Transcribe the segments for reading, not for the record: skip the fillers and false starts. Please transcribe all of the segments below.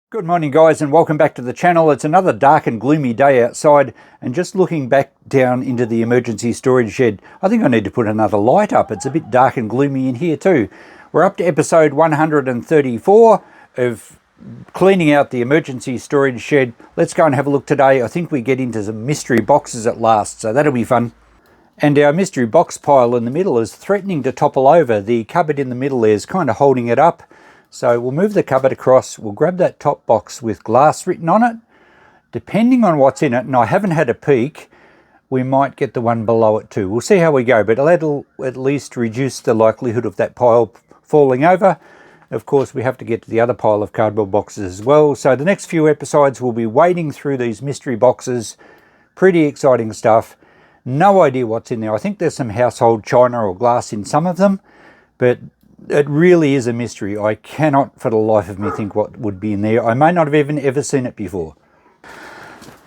Good morning guys, and welcome back to the channel. It's another dark and gloomy day outside, and just looking back down into the emergency storage shed, I think I need to put another light up. It's a bit dark and gloomy in here too. We're up to episode 134 of cleaning out the emergency storage shed. Let's go and have a look today. I think we get into some mystery boxes at last, so that'll be fun. And our mystery box pile in the middle is threatening to topple over. The cupboard in the middle there is kind of holding it up. So we'll move the cupboard across, we'll grab that top box with glass written on it. Depending on what's in it, and I haven't had a peek, we might get the one below it too. We'll see how we go, but it'll at least reduce the likelihood of that pile falling over. Of course, we have to get to the other pile of cardboard boxes as well. So the next few episodes we'll be wading through these mystery boxes. Pretty exciting stuff. No idea what's in there. I think there's some household china or glass in some of them, but it really is a mystery. I cannot for the life of me think what would be in there. I may not have even ever seen it before.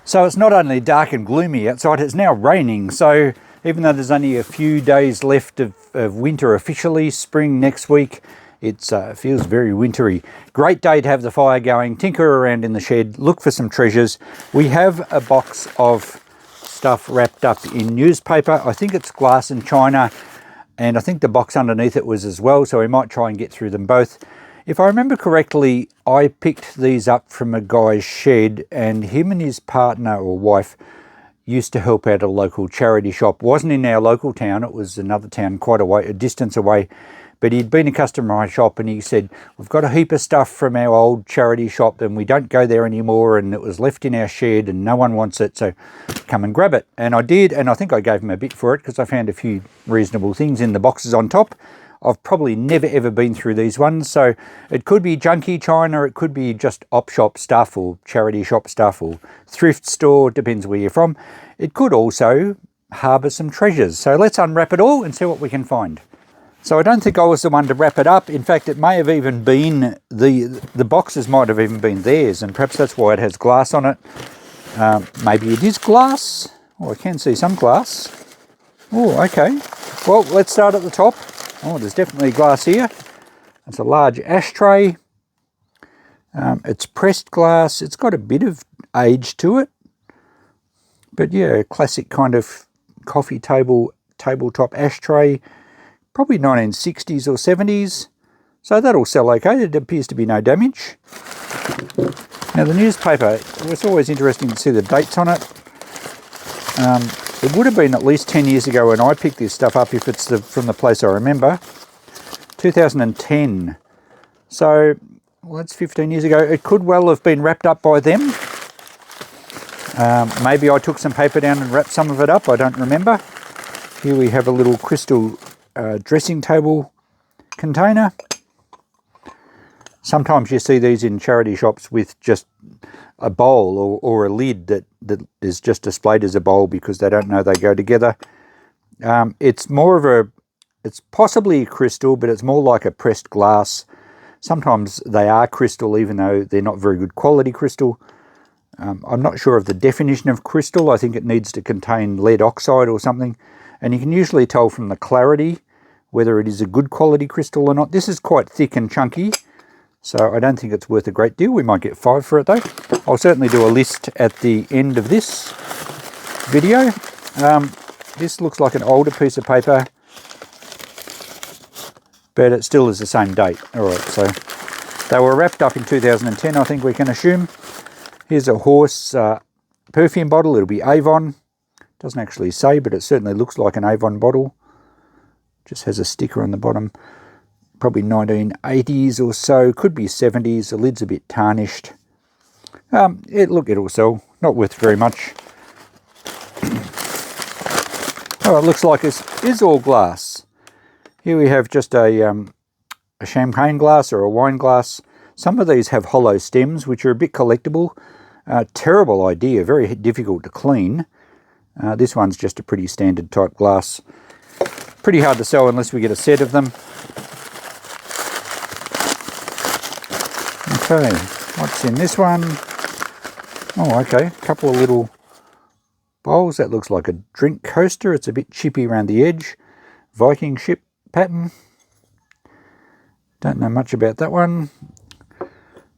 So it's not only dark and gloomy outside, it's now raining. So even though there's only a few days left of winter officially, spring next week, it feels very wintry. Great day to have the fire going, tinker around in the shed, look for some treasures. We have a box of stuff wrapped up in newspaper. I think it's glass and china. And I think the box underneath it was as well, so we might try and get through them both. If I remember correctly, I picked these up from a guy's shed, and him and his partner or wife used to help out a local charity shop. Wasn't in our local town, it was another town quite a distance away. But he'd been a customer in my shop, and he said, we've got a heap of stuff from our old charity shop and we don't go there anymore, and it was left in our shed and no one wants it, so come and grab it. And I did, and I think I gave him a bit for it because I found a few reasonable things in the boxes on top. I've probably never ever been through these ones, so it could be junky china, it could be just op shop stuff or charity shop stuff or thrift store, depends where you're from. It could also harbour some treasures. So let's unwrap it all and see what we can find. So I don't think I was the one to wrap it up. In fact, it may have even been, the boxes might have even been theirs, and perhaps that's why it has glass on it. Maybe it is glass. Oh, I can see some glass. Oh, okay. Well, let's start at the top. Oh, there's definitely glass here. It's a large ashtray. It's pressed glass. It's got a bit of age to it. But yeah, classic kind of coffee tabletop ashtray. Probably 1960s or 70s, so that'll sell okay. There appears to be no damage. Now the newspaper, it's always interesting to see the dates on it. It would have been at least 10 years ago when I picked this stuff up, if it's from the place I remember. 2010. So, well, that's 15 years ago. It could well have been wrapped up by them. Maybe I took some paper down and wrapped some of it up, I don't remember. Here we have a little crystal dressing table container. Sometimes you see these in charity shops with just a bowl or a lid that is just displayed as a bowl because they don't know they go together. It's possibly crystal, but it's more like a pressed glass. Sometimes they are crystal even though they're not very good quality crystal. I'm not sure of the definition of crystal. I think it needs to contain lead oxide or something. And you can usually tell from the clarity whether it is a good quality crystal or not. This is quite thick and chunky, so I don't think it's worth a great deal. We might get 5 for it though. I'll certainly do a list at the end of this video. This looks like an older piece of paper, but it still is the same date. Alright, so they were wrapped up in 2010, I think we can assume. Here's a horse perfume bottle. It'll be Avon. Doesn't actually say, but it certainly looks like an Avon bottle. Just has a sticker on the bottom. Probably 1980s or so, could be 70s. The lid's a bit tarnished. It'll sell. Not worth very much. Oh, it looks like it is all glass. Here we have just a champagne glass or a wine glass. Some of these have hollow stems, which are a bit collectible. Terrible idea, very difficult to clean. This one's just a pretty standard type glass. Pretty hard to sell unless we get a set of them. Okay, what's in this one? Oh, okay, a couple of little bowls. That looks like a drink coaster. It's a bit chippy around the edge. Viking ship pattern. Don't know much about that one.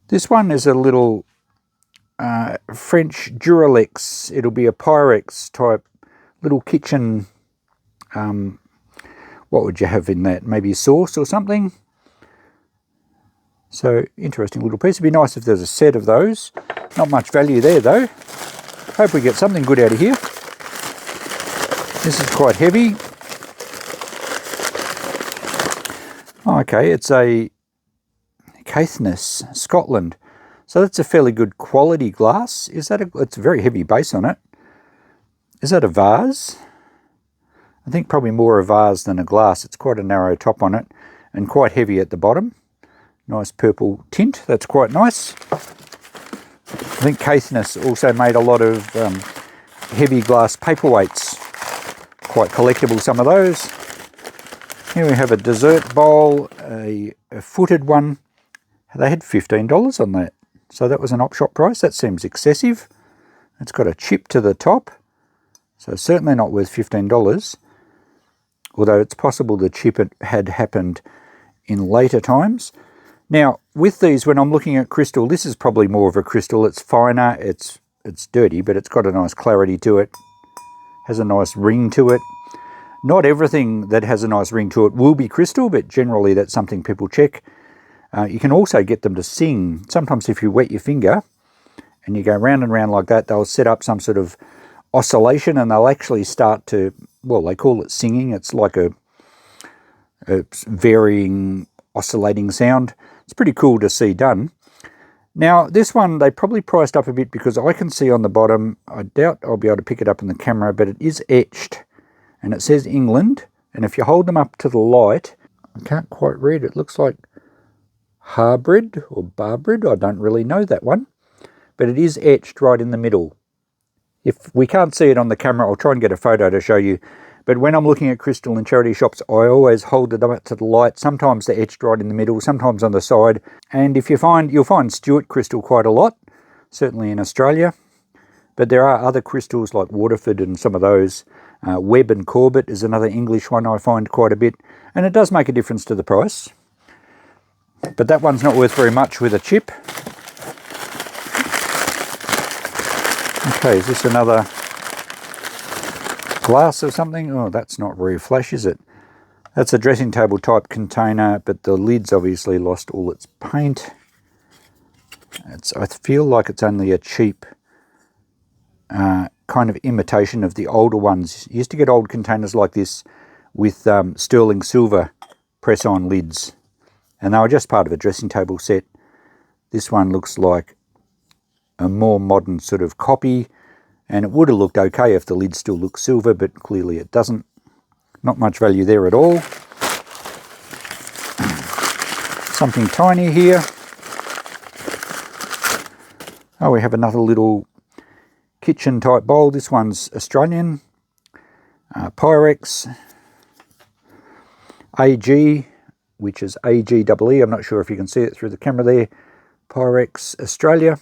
This one is a little French Duralex. It'll be a Pyrex type little kitchen. What would you have in that? Maybe sauce or something. So interesting little piece. It'd be nice if there's a set of those. Not much value there though. Hope we get something good out of here. This is quite heavy. Okay, it's a Caithness, Scotland. So that's a fairly good quality glass. Is that it's a very heavy base on it. Is that a vase? I think probably more a vase than a glass. It's quite a narrow top on it and quite heavy at the bottom. Nice purple tint. That's quite nice. I think Caithness also made a lot of heavy glass paperweights. Quite collectible, some of those. Here we have a dessert bowl, a footed one. They had $15 on that. So that was an op shop price. That seems excessive. It's got a chip to the top. So certainly not worth $15. Although it's possible the chip had happened in later times. Now, with these, when I'm looking at crystal, this is probably more of a crystal. It's finer, it's dirty, but it's got a nice clarity to it. Has a nice ring to it. Not everything that has a nice ring to it will be crystal, but generally that's something people check. You can also get them to sing. Sometimes if you wet your finger and you go round and round like that, they'll set up some sort of oscillation and they'll actually start to, well, they call it singing. It's like a varying, oscillating sound. It's pretty cool to see done. Now, this one, they probably priced up a bit because I can see on the bottom, I doubt I'll be able to pick it up in the camera, but it is etched and it says England. And if you hold them up to the light, I can't quite read. It looks like Harbrid or Barbrid. I don't really know that one, but it is etched right in the middle. If we can't see it on the camera, I'll try and get a photo to show you. But when I'm looking at crystal in charity shops, I always hold it up to the light. Sometimes they're etched right in the middle, sometimes on the side. And if you'll find Stuart crystal quite a lot, certainly in Australia. But there are other crystals like Waterford and some of those. Webb and Corbett is another English one I find quite a bit. And it does make a difference to the price. But that one's not worth very much with a chip. Okay, is this another glass or something? Oh, that's not very flash, is it? That's a dressing table type container, but the lid's obviously lost all its paint. I feel like it's only a cheap kind of imitation of the older ones. You used to get old containers like this with sterling silver press-on lids, and they were just part of a dressing table set. This one looks like a more modern sort of copy, and it would have looked okay if the lid still looked silver, but clearly it doesn't. Not much value there at all. Something tiny here. Oh, we have another little kitchen type bowl. This one's Australian. Pyrex. AG, which is AGEE. I'm not sure if you can see it through the camera there. Pyrex Australia.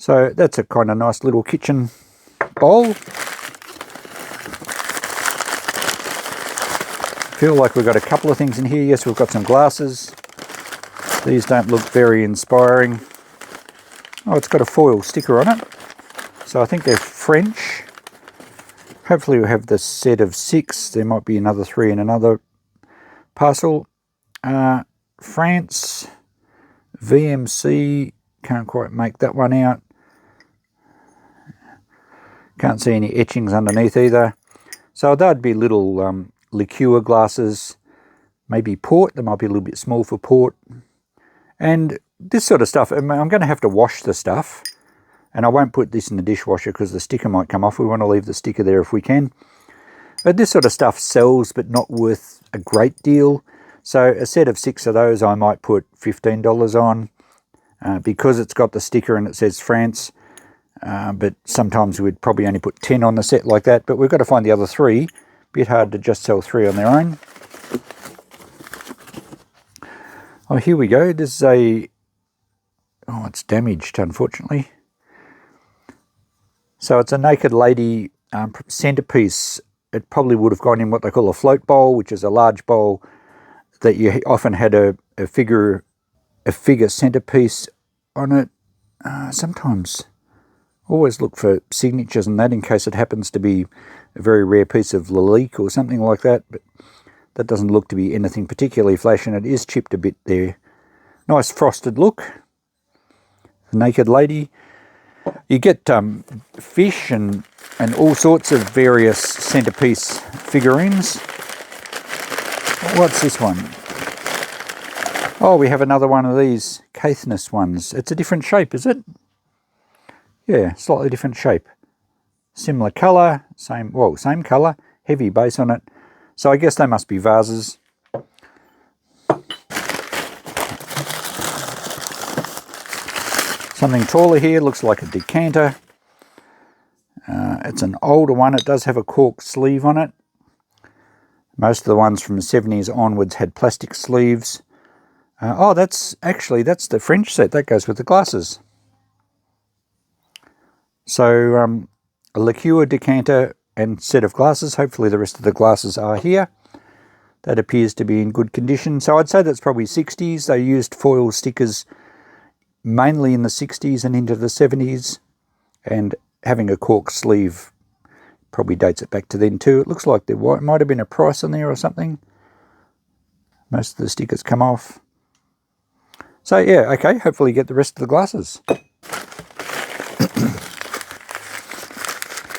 So that's a kind of nice little kitchen bowl. Feel like we've got a couple of things in here. Yes, we've got some glasses. These don't look very inspiring. Oh, it's got a foil sticker on it. So I think they're French. Hopefully we'll have the set of 6. There might be another 3 in another parcel. France, VMC, can't quite make that one out. Can't see any etchings underneath either. So that'd be little liqueur glasses, maybe port. They might be a little bit small for port. And this sort of stuff, I'm going to have to wash the stuff. And I won't put this in the dishwasher because the sticker might come off. We want to leave the sticker there if we can. But this sort of stuff sells, but not worth a great deal. So a set of 6 of those I might put $15 on because it's got the sticker and it says France. But sometimes we'd probably only put 10 on the set like that. But we've got to find the other 3. Bit hard to just sell 3 on their own. Oh, here we go. This is a... Oh, it's damaged, unfortunately. So it's a naked lady centerpiece. It probably would have gone in what they call a float bowl, which is a large bowl that you often had a figure a figure centerpiece on it. Sometimes always look for signatures and that in case it happens to be a very rare piece of Lalique or something like that, but that doesn't look to be anything particularly flash, and it is chipped a bit there. Nice frosted look. The naked lady. You get fish and all sorts of various centerpiece figurines. What's this one? Oh, we have another one of these Caithness ones. It's a different shape, is it? Yeah, slightly different shape. Similar colour, same colour, heavy base on it. So I guess they must be vases. Something taller here, looks like a decanter. It's an older one. It does have a cork sleeve on it. Most of the ones from the 70s onwards had plastic sleeves. Oh, that's the French set. That goes with the glasses. So a liqueur decanter and set of glasses. Hopefully the rest of the glasses are here. That appears to be in good condition. So I'd say that's probably 60s. They used foil stickers mainly in the 60s and into the 70s. And having a cork sleeve probably dates it back to then too. It looks like there might have been a price on there or something. Most of the stickers come off. So yeah, okay, hopefully get the rest of the glasses.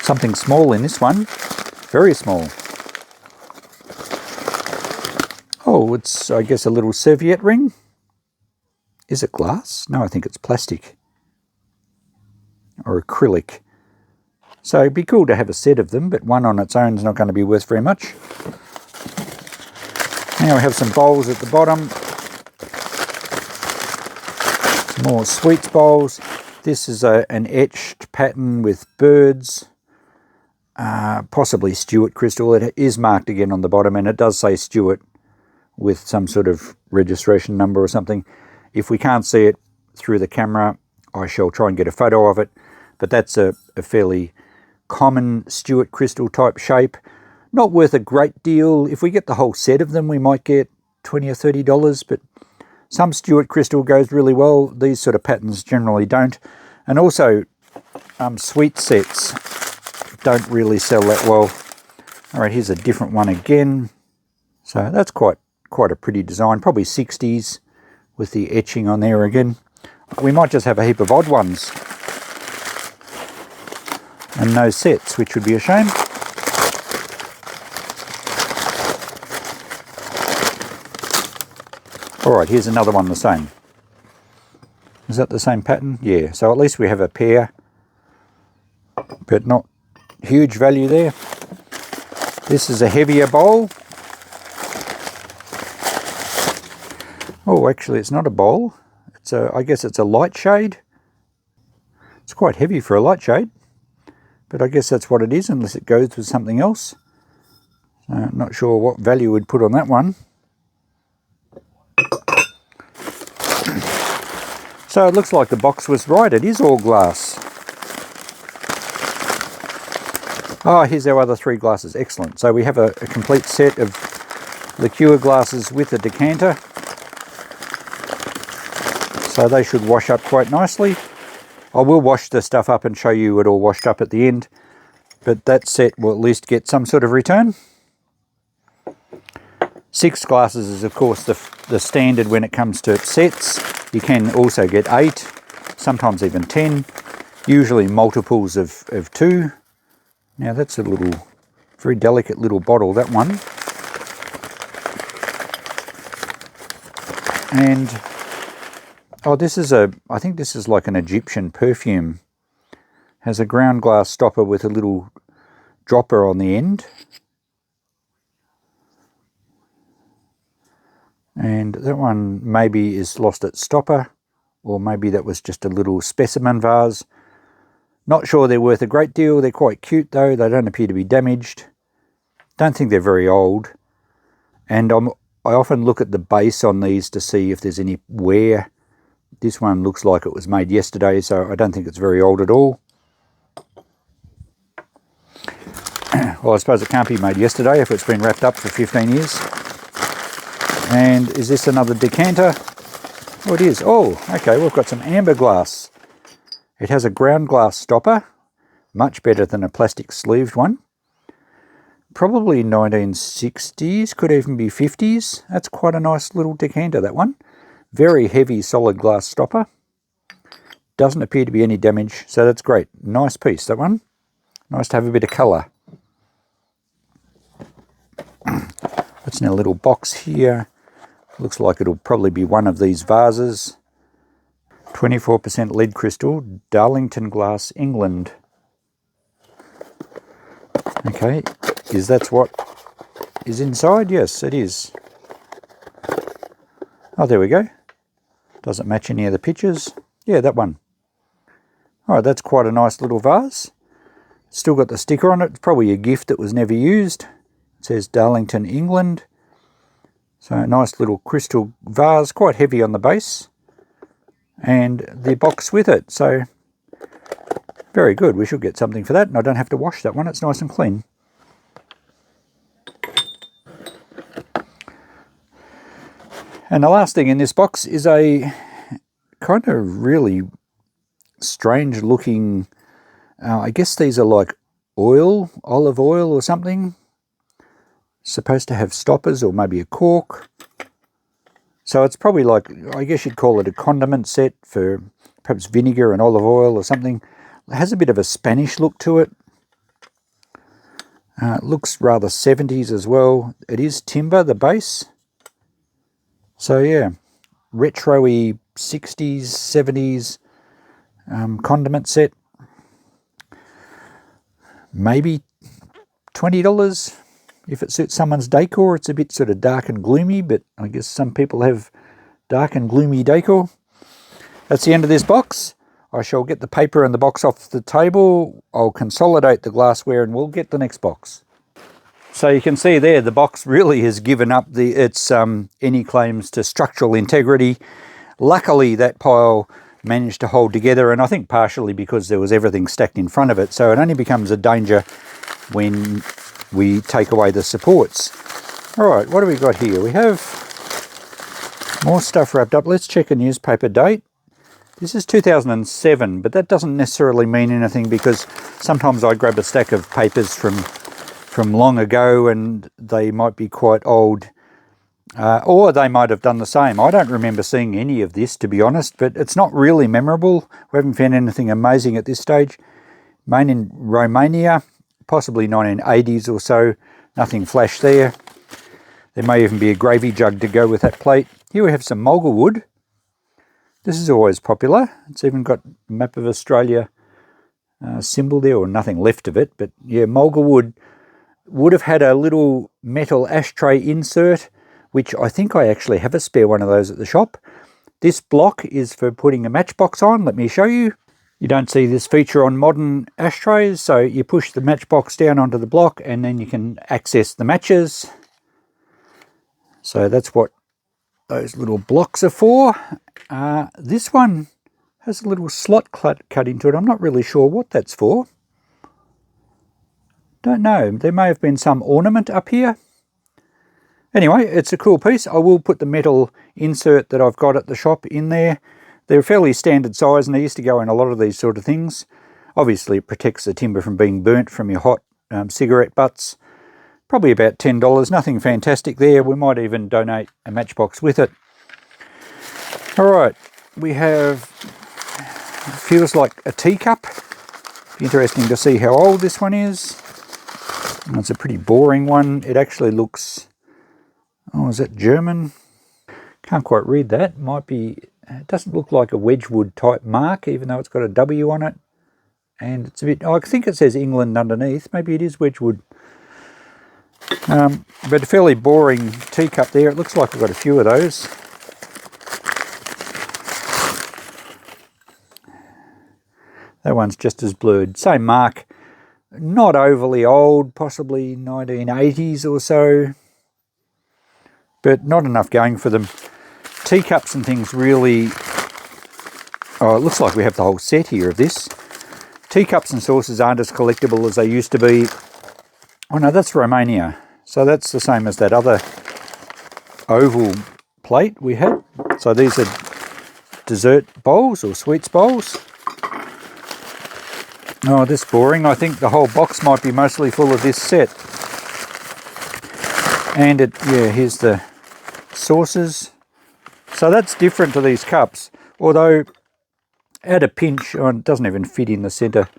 Something small in this one, very small. Oh, it's, I guess, a little serviette ring. Is it glass? No, I think it's plastic or acrylic. So it'd be cool to have a set of them, but one on its own is not going to be worth very much. Now we have some bowls at the bottom. Some more sweets bowls. This is an etched pattern with birds. Possibly Stewart crystal. It is marked again on the bottom, and it does say Stewart with some sort of registration number or something. If we can't see it through the camera, I shall try and get a photo of it. But that's a fairly common Stewart crystal type shape. Not worth a great deal. If we get the whole set of them, we might get $20 or $30, but some Stewart crystal goes really well. These sort of patterns generally don't. And also, sweet sets don't really sell that well. All right, here's a different one again. So that's quite a pretty design. Probably 60s with the etching on there again. We might just have a heap of odd ones and no sets, which would be a shame. All right, here's another one the same. Is that the same pattern? Yeah, so at least we have a pair, but not huge value there. This is a heavier bowl. Oh, actually it's not a bowl. I guess it's a light shade. It's quite heavy for a light shade, but I guess that's what it is unless it goes with something else. So I'm not sure what value we'd put on that one. So it looks like the box was right. It is all glass. Oh, here's our other 3 glasses. Excellent. So we have a complete set of liqueur glasses with a decanter. So they should wash up quite nicely. I will wash the stuff up and show you it all washed up at the end. But that set will at least get some sort of return. 6 glasses is of course the standard when it comes to sets. You can also get 8, sometimes even 10. Usually multiples of 2. Now that's a very delicate little bottle, that one. And oh, I think this is like an Egyptian perfume. Has a ground glass stopper with a little dropper on the end. And that one maybe is lost its stopper, or maybe that was just a little specimen vase. Not sure they're worth a great deal. They're quite cute though. They don't appear to be damaged. Don't think they're very old. And I often look at the base on these to see if there's any wear. This one looks like it was made yesterday, so I don't think it's very old at all. Well, I suppose it can't be made yesterday if it's been wrapped up for 15 years. And is this another decanter? Oh, it is. Oh, okay, we've got some amber glass. It has a ground glass stopper, much better than a plastic sleeved one. Probably 1960s, could even be 50s. That's quite a nice little decanter, that one. Very heavy solid glass stopper. Doesn't appear to be any damage, so that's great. Nice piece, that one. Nice to have a bit of colour. It's in a little box here. Looks like it'll probably be one of these vases. 24% lead crystal, Darlington glass, England. Okay, that's what is inside? Yes, it is. Oh, there we go. Doesn't match any of the pictures. Yeah, that one. All right, that's quite a nice little vase. Still got the sticker on it. It's probably a gift that was never used. It says Darlington, England. So a nice little crystal vase, quite heavy on the base. And the box with it. So very good. We should get something for that, and I don't have to wash that one. It's nice and clean. And the last thing in this box is a kind of really strange looking, I guess these are like oil, olive oil or something. Supposed to have stoppers or maybe a cork. So it's probably like, I guess you'd call it a condiment set for perhaps vinegar and olive oil or something. It has a bit of a Spanish look to it. It looks rather 70s as well. It is timber, the base. So yeah, retro-y 60s, 70s condiment set. Maybe $20 if it suits someone's decor. It's a bit sort of dark and gloomy, but I guess some people have dark and gloomy decor. That's the end of this box. I shall get the paper and the box off the table. I'll consolidate the glassware and we'll get the next box. So you can see there, the box really has given up its any claims to structural integrity. Luckily, that pile managed to hold together, and I think partially because there was everything stacked in front of it. So it only becomes a danger when we take away the supports. All right, what do we got here? We have more stuff wrapped up. Let's check a newspaper date. This is 2007, but that doesn't necessarily mean anything because sometimes I grab a stack of papers from long ago and they might be quite old, or they might have done the same. I don't remember seeing any of this, to be honest, but it's not really memorable. We haven't found anything amazing at this stage. Made in Romania, possibly 1980s or so. Nothing flash there. There may even be a gravy jug to go with that plate. Here we have some mulga wood. This is always popular. It's even got a map of Australia symbol there, or nothing left of it. But yeah, mulga wood would have had a little metal ashtray insert, which I think I actually have a spare one of those at the shop. This block is for putting a matchbox on. Let me show you. You don't see this feature on modern ashtrays, so you push the matchbox down onto the block and then you can access the matches. So that's what those little blocks are for. This one has a little slot cut into it. I'm not really sure what that's for. Don't know. There may have been some ornament up here. Anyway, it's a cool piece. I will put the metal insert that I've got at the shop in there. They're fairly standard size and they used to go in a lot of these sort of things. Obviously it protects the timber from being burnt from your hot cigarette butts. Probably about $10. Nothing fantastic there. We might even donate a matchbox with it. All right, we have, feels like a teacup. Interesting to see how old this one is. It's a pretty boring one. It actually looks, oh, is that German? Can't quite read that. Might be, it doesn't look like a Wedgwood type mark, even though it's got a W on it. And it's a bit, I think it says England underneath. Maybe it is Wedgwood. But a fairly boring teacup there. It looks like we've got a few of those. That one's just as blurred. Same mark. Not overly old, possibly 1980s or so, but not enough going for them. Teacups and things really, oh, it looks like we have the whole set here of this. Teacups and saucers aren't as collectible as they used to be. Oh no, that's Romania. So that's the same as that other oval plate we had. So these are dessert bowls or sweets bowls. Oh, this is boring. I think the whole box might be mostly full of this set. And here's the saucers. So that's different to these cups. Although, at a pinch, it doesn't even fit in the centre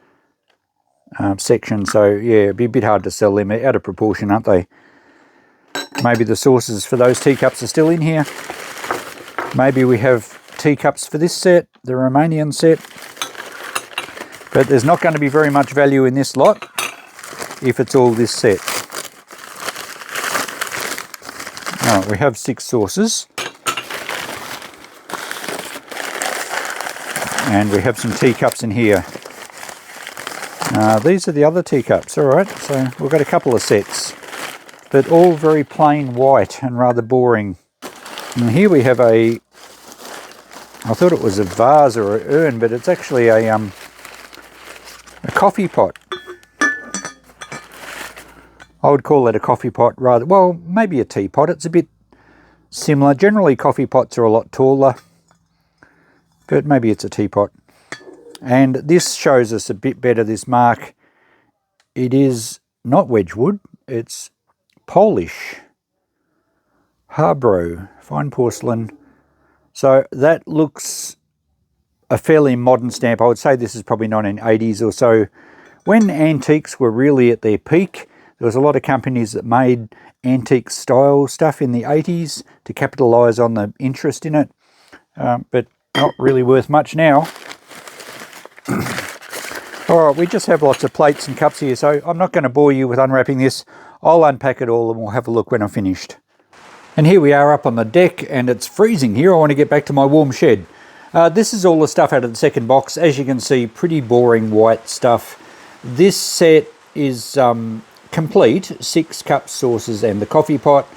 section. So yeah, it'd be a bit hard to sell them. They're out of proportion, aren't they? Maybe the saucers for those teacups are still in here. Maybe we have teacups for this set, the Romanian set. But there's not going to be very much value in this lot if it's all this set. All right, we have 6 saucers. And we have some teacups in here. These are the other teacups, all right. So we've got a couple of sets, but all very plain white and rather boring. And here we have I thought it was a vase or an urn, but it's actually a coffee pot. I would call it a coffee pot rather, well, maybe a teapot. It's a bit similar. Generally, coffee pots are a lot taller, but maybe it's a teapot. And this shows us a bit better, this mark. It is not Wedgwood, it's Polish. Harbro, fine porcelain. So that looks a fairly modern stamp. I would say this is probably 1980s or so. When antiques were really at their peak, there was a lot of companies that made antique style stuff in the 80s to capitalise on the interest in it, but not really worth much now. Alright, we just have lots of plates and cups here, so I'm not going to bore you with unwrapping this. I'll unpack it all and we'll have a look when I'm finished. And here we are up on the deck, and it's freezing here. I want to get back to my warm shed. This is all the stuff out of the second box. As you can see, pretty boring white stuff. This set is complete, 6 cups, saucers and the coffee pot.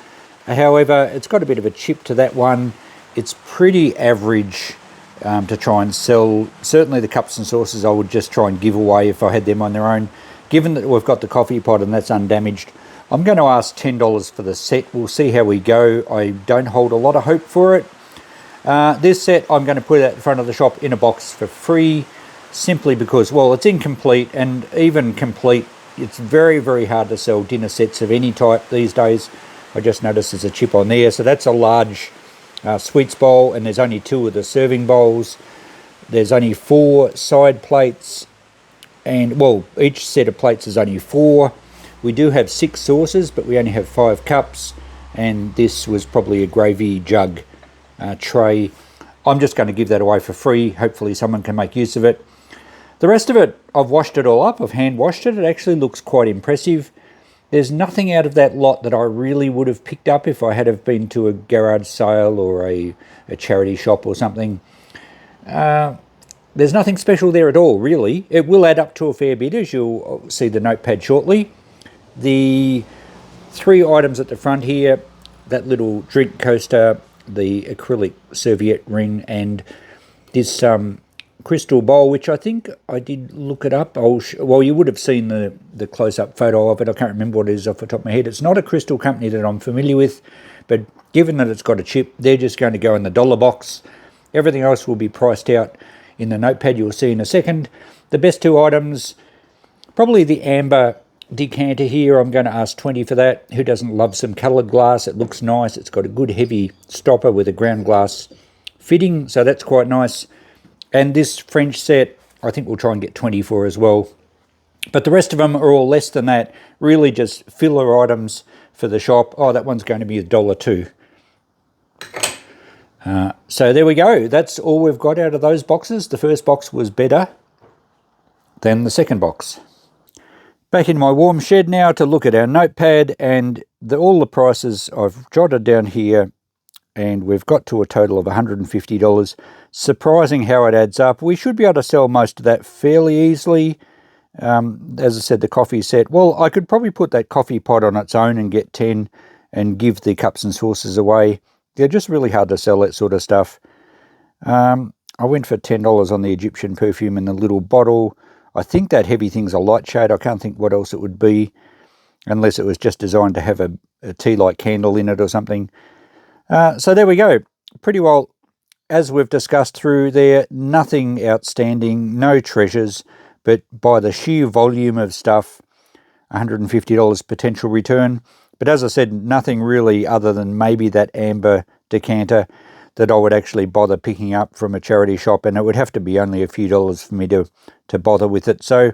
However, it's got a bit of a chip to that one. It's pretty average to try and sell. Certainly the cups and saucers I would just try and give away if I had them on their own. Given that we've got the coffee pot and that's undamaged, I'm going to ask $10 for the set. We'll see how we go. I don't hold a lot of hope for it. This set I'm going to put at the front of the shop in a box for free, simply because, well, it's incomplete, and even complete, it's very, very hard to sell dinner sets of any type these days. I just noticed there's a chip on there. So that's a large sweets bowl, and there's only 2 of the serving bowls. There's only 4 side plates, and, well, each set of plates is only 4. We do have 6 saucers, but we only have 5 cups, and this was probably a gravy jug tray. I'm just going to give that away for free. Hopefully someone can make use of it. The rest of it, I've washed it all up. I've hand washed it. It actually looks quite impressive. There's nothing out of that lot that I really would have picked up if I had have been to a garage sale or a charity shop or something. There's nothing special there at all, really. It will add up to a fair bit, as you'll see the notepad shortly. The 3 items at the front here, that little drink coaster, the acrylic serviette ring, and this crystal bowl, which I think I did look it up. Well, you would have seen the close-up photo of it. I can't remember what it is off the top of my head. It's not a crystal company that I'm familiar with, but given that it's got a chip, they're just going to go in the dollar box. Everything else will be priced out in the notepad you'll see in a second. The best 2 items, probably the amber decanter here. I'm going to ask $20 for that. Who doesn't love some coloured glass? It looks nice. It's got a good heavy stopper with a ground glass fitting, so that's quite nice. And this French set, I think we'll try and get $20 for as well. But the rest of them are all less than that. Really just filler items for the shop. Oh, that one's going to be $1 too. So there we go. That's all we've got out of those boxes. The first box was better than the second box. Back in my warm shed now to look at our notepad, and all the prices I've jotted down here, and we've got to a total of $150. Surprising how it adds up. We should be able to sell most of that fairly easily. As I said, the coffee set, well, I could probably put that coffee pot on its own and get 10 and give the cups and saucers away. They're just really hard to sell, that sort of stuff. I went for $10 on the Egyptian perfume in the little bottle. I think that heavy thing's a light shade. I can't think what else it would be, unless it was just designed to have a tea light candle in it or something. So there we go. Pretty well as we've discussed through there, nothing outstanding, no treasures, but by the sheer volume of stuff, $150 potential return. But as I said, nothing really other than maybe that amber decanter that I would actually bother picking up from a charity shop, and it would have to be only a few dollars for me to bother with it. So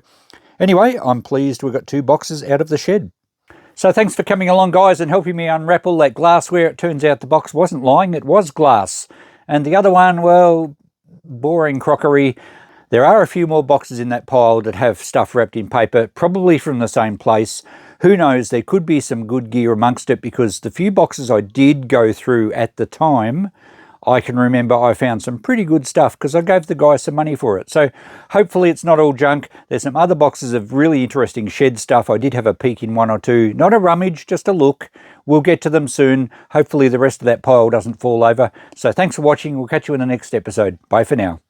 anyway, I'm pleased we got 2 boxes out of the shed. So thanks for coming along, guys, and helping me unwrap all that glassware. It turns out the box wasn't lying, it was glass. And the other one, well, boring crockery. There are a few more boxes in that pile that have stuff wrapped in paper, probably from the same place. Who knows, there could be some good gear amongst it, because the few boxes I did go through at the time, I can remember I found some pretty good stuff because I gave the guy some money for it. So hopefully it's not all junk. There's some other boxes of really interesting shed stuff. I did have a peek in 1 or 2. Not a rummage, just a look. We'll get to them soon. Hopefully the rest of that pile doesn't fall over. So thanks for watching. We'll catch you in the next episode. Bye for now.